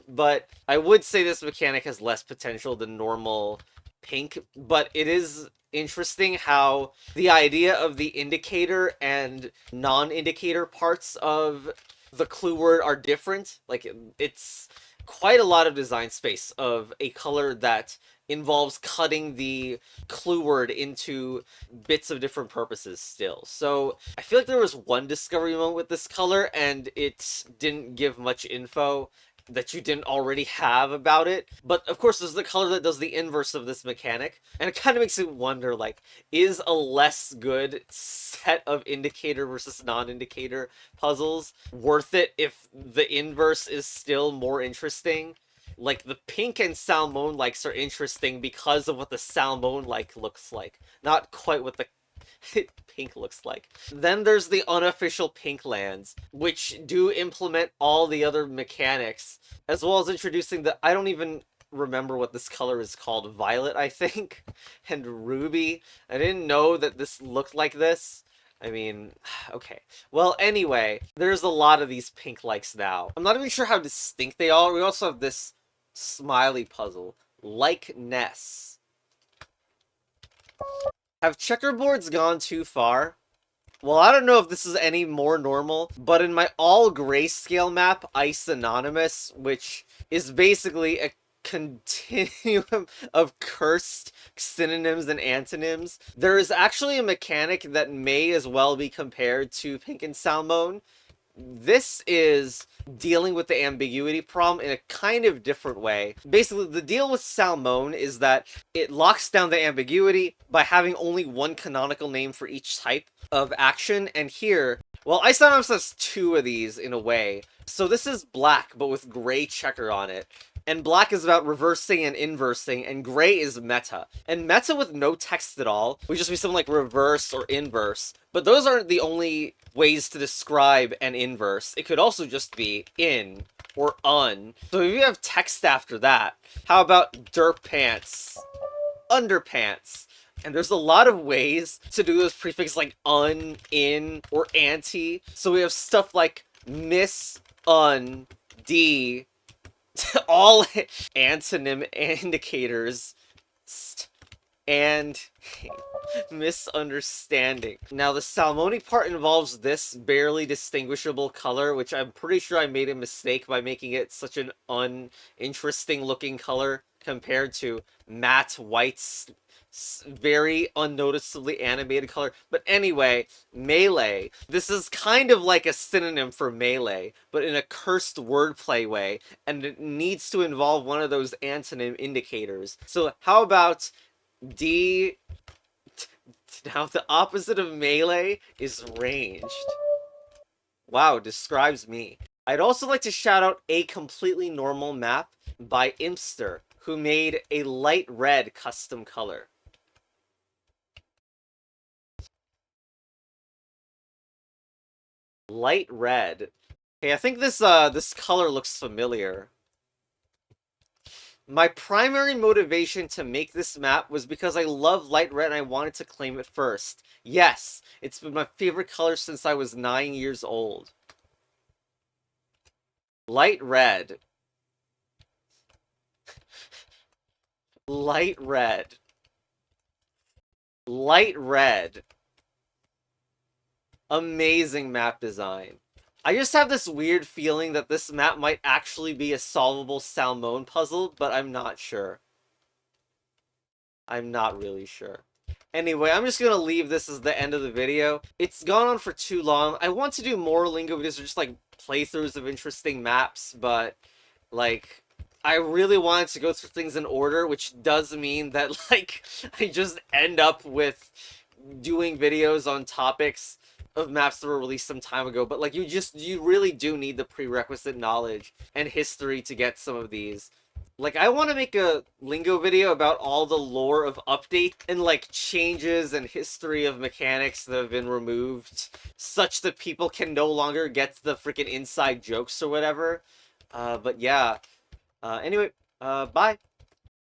but I would say this mechanic has less potential than normal pink, but it is interesting how the idea of the indicator and non-indicator parts of the clue word are different. Like, it's quite a lot of design space of a color that involves cutting the clue word into bits of different purposes still. So I feel like there was one discovery moment with this color and it didn't give much info that you didn't already have about it. But of course there's the color that does the inverse of this mechanic, and it kind of makes you wonder, like, is a less good set of indicator versus non-indicator puzzles worth it if the inverse is still more interesting? Like, the pink and Salmone likes are interesting because of what the Salmone like looks like, not quite what the pink looks like. Then there's the unofficial pink lands, which do implement all the other mechanics, as well as introducing the, I don't even remember what this color is called, violet, I think, and ruby. I didn't know that this looked like this. I mean, okay. Well, anyway, there's a lot of these pink likes now. I'm not even sure how distinct they are. We also have this smiley puzzle, likeness. Have checkerboards gone too far? Well, I don't know if this is any more normal, but in my all grayscale map, Ice Anonymous, which is basically a continuum of cursed synonyms and antonyms, there is actually a mechanic that may as well be compared to Pink and Salmone. This is dealing with the ambiguity problem in a kind of different way. Basically, the deal with Salmone is that it locks down the ambiguity by having only one canonical name for each type of action, and here, well, Ice Anonymous has two of these in a way. So this is black, but with gray checker on it. And black is about reversing and inversing, and gray is meta. And meta with no text at all would just be something like reverse or inverse. But those aren't the only ways to describe an inverse. It could also just be in or un. So if you have text after that, how about dirt pants, underpants, And there's a lot of ways to do those prefixes like un, in, or anti. So we have stuff like miss, un, d, all antonym indicators, and misunderstanding. Now, the Salmone part involves this barely distinguishable color, which I'm pretty sure I made a mistake by making it such an uninteresting looking color compared to matte white's very unnoticeably animated color. But anyway, melee. This is kind of like a synonym for melee, but in a cursed wordplay way, and it needs to involve one of those antonym indicators. So how about D? Now, the opposite of melee is ranged. Wow, describes me. I'd also like to shout out A Completely Normal Map by Impster, who made a light red custom color. Light red. Hey, I think this color looks familiar. My primary motivation to make this map was because I love light red and I wanted to claim it first. Yes, it's been my favorite color since I was 9 years old. Light red. Light red. Light red. Amazing map design. I just have this weird feeling that this map might actually be a solvable Salmone puzzle, but I'm not sure. I'm not really sure. Anyway, I'm just gonna leave this as the end of the video. It's gone on for too long. I want to do more Lingo videos or just like playthroughs of interesting maps, but like I really wanted to go through things in order, which does mean that like I just end up with doing videos on topics of maps that were released some time ago. But like you really do need the prerequisite knowledge and history to get some of these. Like, I want to make a Lingo video about all the lore of updates and, like, changes and history of mechanics that have been removed, such that people can no longer get the freaking inside jokes or whatever. But yeah. Anyway, bye.